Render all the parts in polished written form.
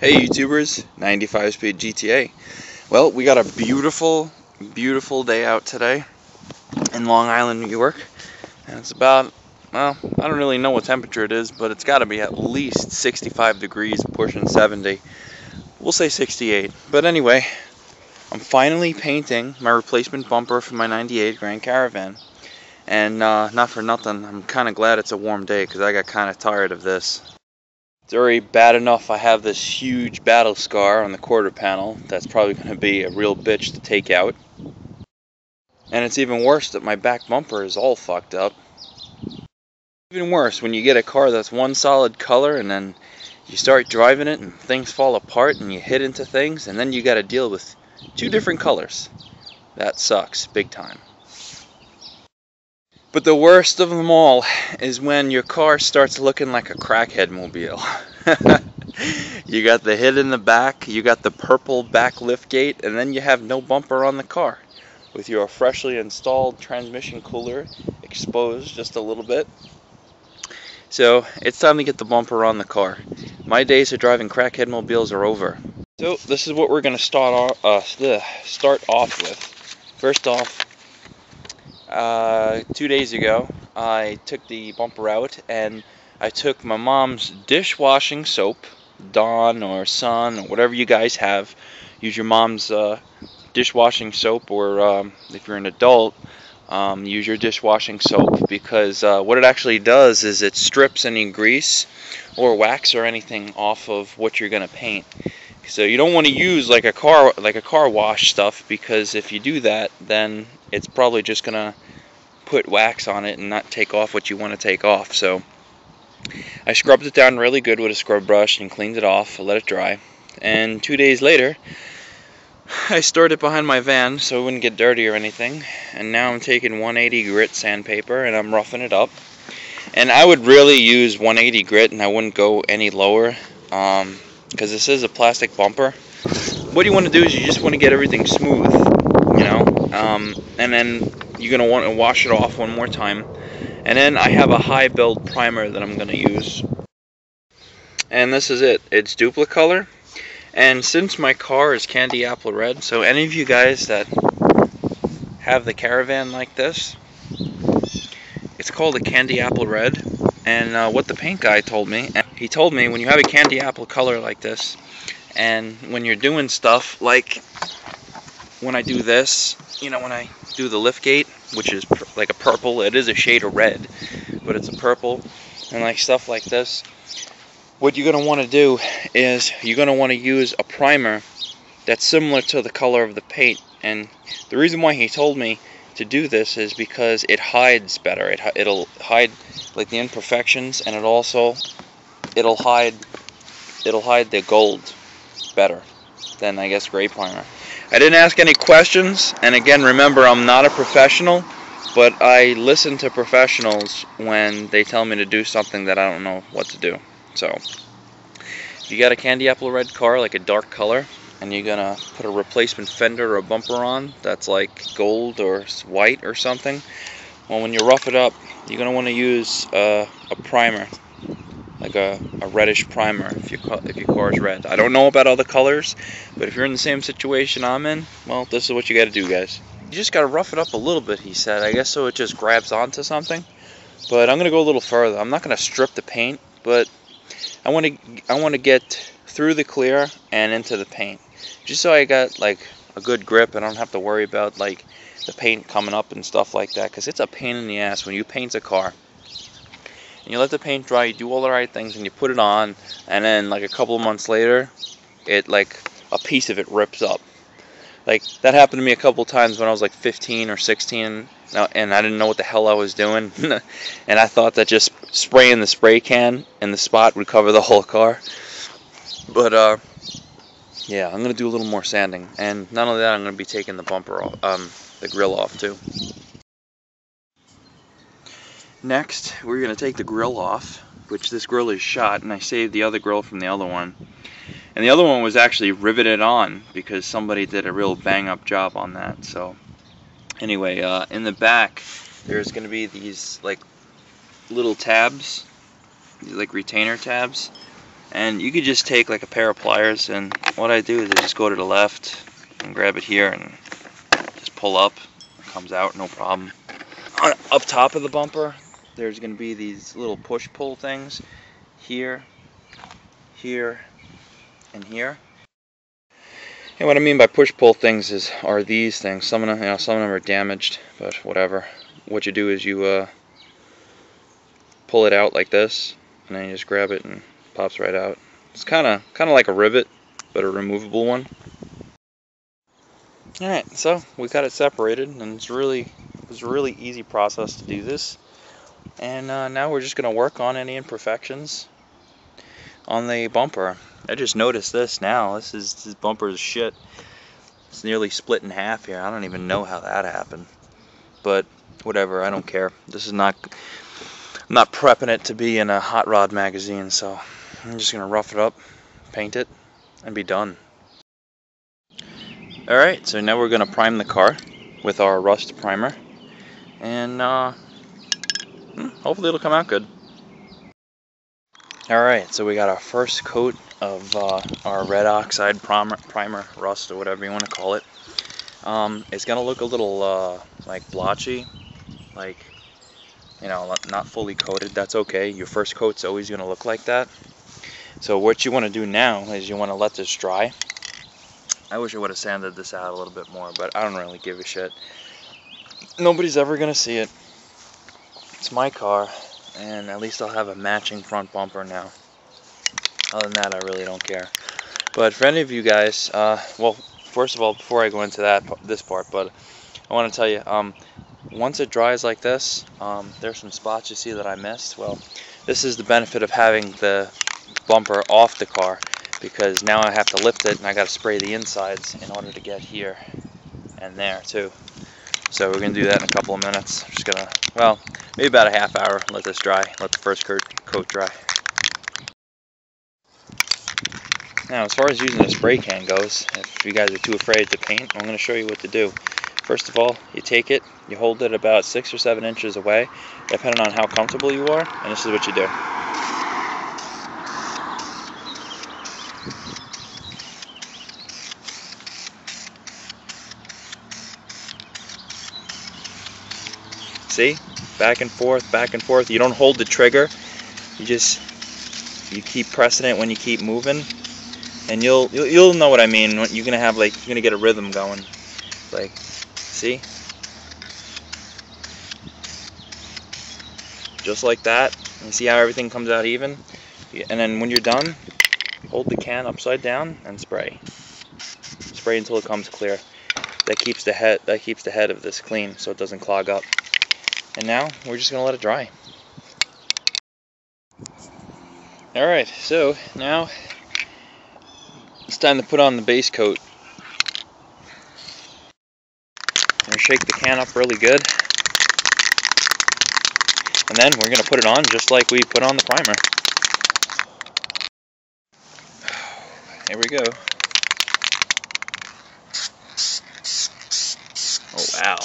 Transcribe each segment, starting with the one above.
Hey YouTubers, 95 speed GTA. Well, we got a beautiful day out today in Long Island, New York. And it's about, well, I don't really know what temperature it is, but it's got to be at least 65 degrees, pushing 70. We'll say 68. But anyway, I'm finally painting my replacement bumper for my 98 Grand Caravan. And not for nothing, I'm kind of glad it's a warm day because I got kind of tired of this. It's already bad enough I have this huge battle scar on the quarter panel that's probably going to be a real bitch to take out. And it's even worse that my back bumper is all fucked up. Even worse when you get a car that's one solid color and then you start driving it and things fall apart and you hit into things and then you got to deal with two different colors. That sucks big time. But the worst of them all is when your car starts looking like a crackhead mobile. You got the hit in the back, you got the purple back lift gate, and then you have no bumper on the car with your freshly installed transmission cooler exposed just a little bit. So it's time to get the bumper on the car. My days of driving crackhead mobiles are over. So this is what we're going to start off with. First off, 2 days ago, I took the bumper out and I took my mom's dishwashing soap, Dawn or Sun or whatever you guys have. Use your mom's dishwashing soap, or if you're an adult, use your dishwashing soap, because what it actually does is it strips any grease or wax or anything off of what you're going to paint. So you don't want to use like a car wash stuff, because if you do that, then it's probably just gonna put wax on it and not take off what you want to take off. So I scrubbed it down really good with a scrub brush and cleaned it off, let it dry. And 2 days later, I stored it behind my van so it wouldn't get dirty or anything. And now I'm taking 180 grit sandpaper and I'm roughing it up. And I would really use 180 grit and I wouldn't go any lower, because this is a plastic bumper. What you want to do is you just want to get everything smooth, you know, and then you're going to want to wash it off one more time. And then I have a high build primer that I'm going to use. And this is it. It's Duplicolor. And since my car is candy apple red, so any of you guys that have the Caravan like this, it's called a candy apple red. And what the paint guy told me, he told me when you have a candy apple color like this, and when you're doing stuff like when I do this, you know, when I do the lift gate, which is like a purple, it is a shade of red, but it's a purple, and like stuff like this, what you're going to want to do is you're going to want to use a primer that's similar to the color of the paint. And the reason why he told me to do this is because it hides better. It'll hide like the imperfections, and it'll hide the gold better than, I guess, gray primer. I didn't ask any questions, and again, remember, I'm not a professional, but I listen to professionals when they tell me to do something that I don't know what to do. So if you got a candy apple red car, like a dark color, and you're gonna put a replacement fender or a bumper on that's like gold or white or something, well, when you rough it up, you're gonna want to use a primer, like a reddish primer if your car is red. I don't know about other colors, but if you're in the same situation I'm in, well, this is what you got to do, guys. You just got to rough it up a little bit, he said, I guess, so it just grabs onto something. But I'm gonna go a little further. I'm not gonna strip the paint, but I want to get through the clear and into the paint, just so I got like a good grip. I don't have to worry about like the paint coming up and stuff like that, because it's a pain in the ass when you paint a car and you let the paint dry, you do all the right things, and you put it on, and then like a couple of months later, it like a piece of it rips up. Like that happened to me a couple of times when I was like 15 or 16, and I didn't know what the hell I was doing, and I thought that just spraying the spray can in the spot would cover the whole car. But yeah, I'm gonna do a little more sanding, and not only that, I'm gonna be taking the bumper off, the grill off too. Next, we're going to take the grill off, which this grill is shot, and I saved the other grill from the other one. And the other one was actually riveted on because somebody did a real bang-up job on that. So anyway, in the back, there's going to be these like little tabs, these like retainer tabs, And you could just take like a pair of pliers, and what I do is I just go to the left and grab it here and just pull up. It comes out, no problem. Up top of the bumper, there's going to be these little push-pull things here, here, and here. And what I mean by push-pull things are these things. Some of them, some of them are damaged, but whatever. What you do is you pull it out like this, and then you just grab it and it pops right out. It's kind of like a rivet, but a removable one. All right, so we got it separated, and it was a really easy process to do this. And now we're just going to work on any imperfections on the bumper. I just noticed this now. This bumper is shit. It's nearly split in half here. I don't even know how that happened. But whatever, I don't care. I'm not prepping it to be in a hot rod magazine, so I'm just going to rough it up, paint it, and be done. Alright, so now we're going to prime the car with our rust primer. And hopefully it'll come out good. Alright, so we got our first coat of our red oxide primer, rust, or whatever you want to call it. It's going to look a little like blotchy, like, you know, not fully coated. That's okay. Your first coat's always going to look like that. So what you want to do now is you want to let this dry. I wish I would have sanded this out a little bit more, but I don't really give a shit. Nobody's ever going to see it. It's my car, and at least I'll have a matching front bumper now. Other than that, I really don't care. But for any of you guys, well, first of all, before I go into this part, but I want to tell you, once it dries like this, there's some spots you see that I missed. Well, this is the benefit of having the bumper off the car, because now I have to lift it and I got to spray the insides in order to get here and there too. So we're going to do that in a couple of minutes. I'm just going to, well, maybe about a half hour, let this dry, let the first coat dry. Now, as far as using a spray can goes, if you guys are too afraid to paint, I'm going to show you what to do. First of all, you take it, you hold it about 6 or 7 inches away, depending on how comfortable you are, and this is what you do. See? Back and forth, back and forth. You don't hold the trigger. You keep pressing it when you keep moving, and you'll know what I mean. You're gonna get a rhythm going. Like, see? Just like that. You see how everything comes out even? And then when you're done, hold the can upside down and spray. Spray until it comes clear. That keeps the head of this clean, so it doesn't clog up. And now we're just gonna let it dry. Alright, so now it's time to put on the base coat. I'm gonna shake the can up really good. And then we're gonna put it on just like we put on the primer. Here we go. Oh wow.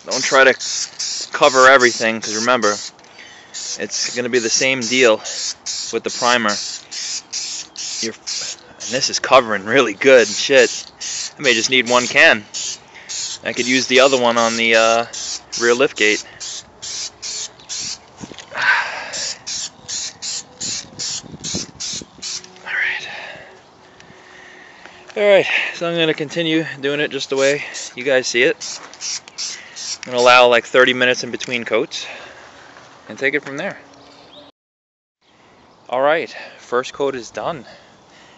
Don't try to cover everything, because remember, it's going to be the same deal with the primer. And this is covering really good. Shit, I may just need one can. I could use the other one on the rear liftgate. Alright, so I'm going to continue doing it just the way you guys see it. I'm going to allow like 30 minutes in between coats and take it from there. Alright, first coat is done.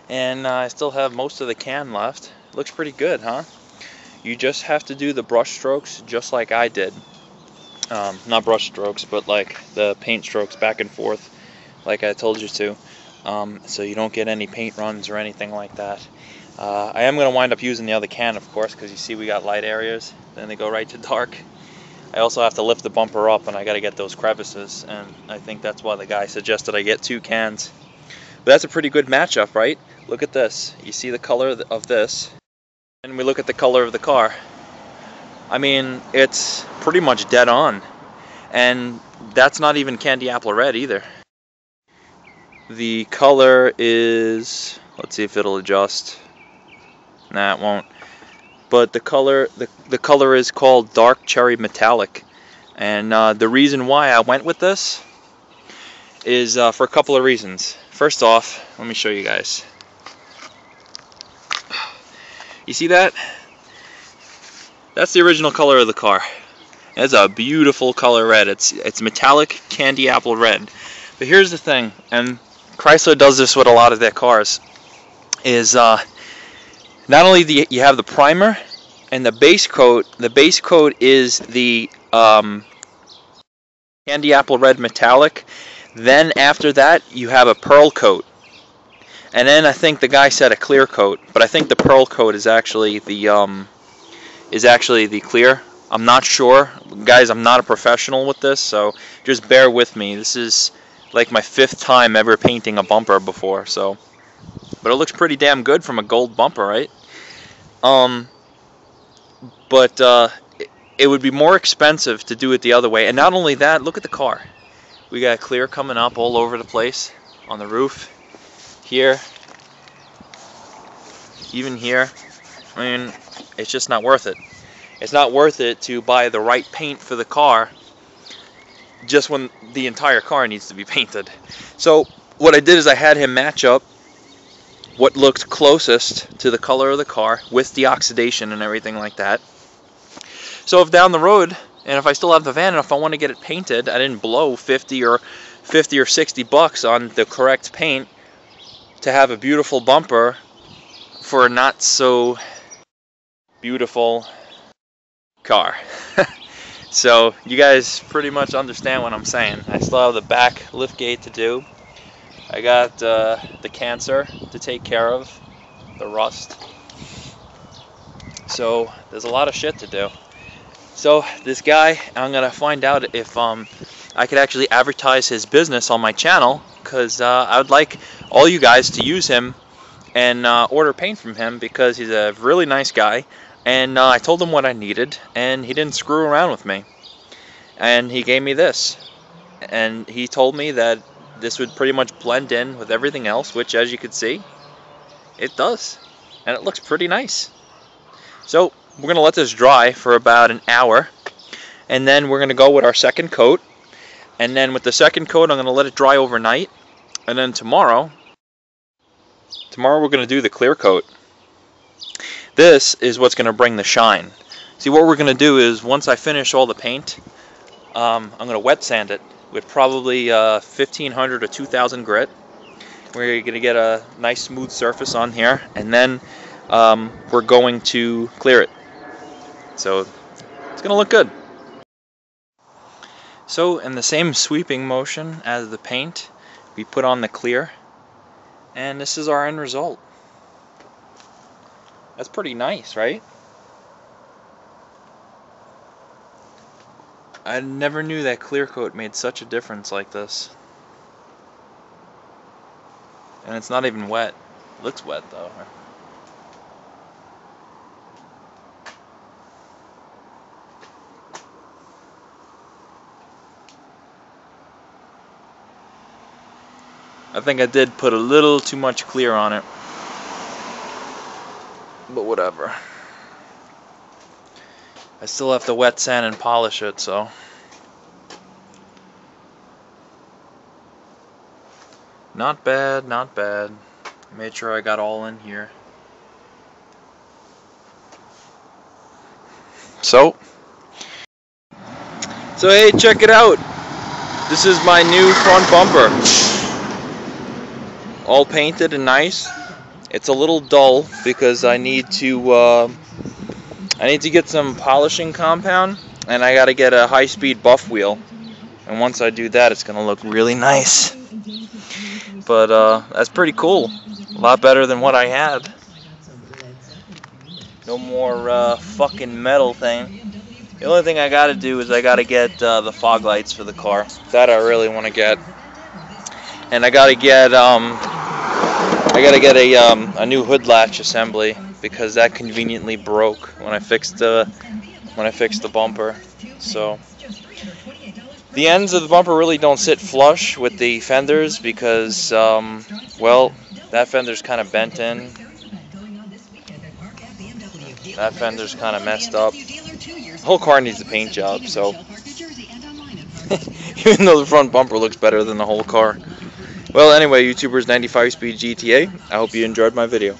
And I still have most of the can left. Looks pretty good, huh? You just have to do the brush strokes just like I did. Not brush strokes, but like the paint strokes back and forth like I told you to. So you don't get any paint runs or anything like that. I am going to wind up using the other can, of course, because you see we got light areas, then they go right to dark. I also have to lift the bumper up, and I got to get those crevices, and I think that's why the guy suggested I get 2 cans. But that's a pretty good matchup, right? Look at this. You see the color of this, And we look at the color of the car. I mean, it's pretty much dead on. And that's not even candy apple red either. The color is, let's see if it'll adjust. Nah, it won't. But the color is called dark cherry metallic. And the reason why I went with this is for a couple of reasons. First off, let me show you guys. You see that? That's the original color of the car. It's a beautiful color red. It's metallic candy apple red. But here's the thing, and Chrysler does this with a lot of their cars, is not only do you have the primer and the base coat. The base coat is the candy apple red metallic. Then after that, you have a pearl coat. And then I think the guy said a clear coat, but I think the pearl coat is actually the clear. I'm not sure, guys. I'm not a professional with this, so just bear with me. This is like my 5th time ever painting a bumper before, so. But it looks pretty damn good from a gold bumper, right? But it would be more expensive to do it the other way. And not only that, look at the car. We got clear coming up all over the place on the roof, here, even here. I mean, it's just not worth it. It's not worth it to buy the right paint for the car just when the entire car needs to be painted. So what I did is I had him match up what looked closest to the color of the car with the oxidation and everything like that. So if down the road, and if I still have the van and if I want to get it painted, I didn't blow 50 or 60 bucks on the correct paint to have a beautiful bumper for a not so beautiful car. So you guys pretty much understand what I'm saying. I still have the back liftgate to do. I got the cancer to take care of, the rust. So there's a lot of shit to do. So this guy, I'm gonna find out if I could actually advertise his business on my channel, because I would like all you guys to use him and order paint from him, because he's a really nice guy. And I told him what I needed, and he didn't screw around with me. And he gave me this. And he told me that this would pretty much blend in with everything else, which, as you can see, it does. And it looks pretty nice. So we're going to let this dry for about an hour. And then we're going to go with our second coat. And then with the second coat, I'm going to let it dry overnight. And then tomorrow we're going to do the clear coat. This is what's going to bring the shine. See, what we're going to do is, once I finish all the paint, I'm going to wet sand it with probably 1500 or 2000 grit. We're going to get a nice smooth surface on here, and then we're going to clear it. So it's going to look good. So in the same sweeping motion as the paint, we put on the clear, and this is our end result. That's pretty nice, right? I never knew that clear coat made such a difference like this. And it's not even wet. It looks wet though. I think I did put a little too much clear on it. But whatever. I still have to wet sand and polish it, so. Not bad, not bad. Made sure I got all in here. So hey, check it out. This is my new front bumper. All painted and nice. It's a little dull because I need to get some polishing compound, and I gotta get a high-speed buff wheel. And once I do that, it's gonna look really nice. But that's pretty cool. A lot better than what I had. No more fucking metal thing. The only thing I gotta do is I gotta get the fog lights for the car. That I really want to get. And I gotta get a new hood latch assembly because that conveniently broke when I fixed the bumper. So the ends of the bumper really don't sit flush with the fenders because, well, that fender's kind of bent in. That fender's kind of messed up. The whole car needs a paint job, so even though the front bumper looks better than the whole car. Well, anyway, YouTubers, 95 speed GTA. I hope you enjoyed my video.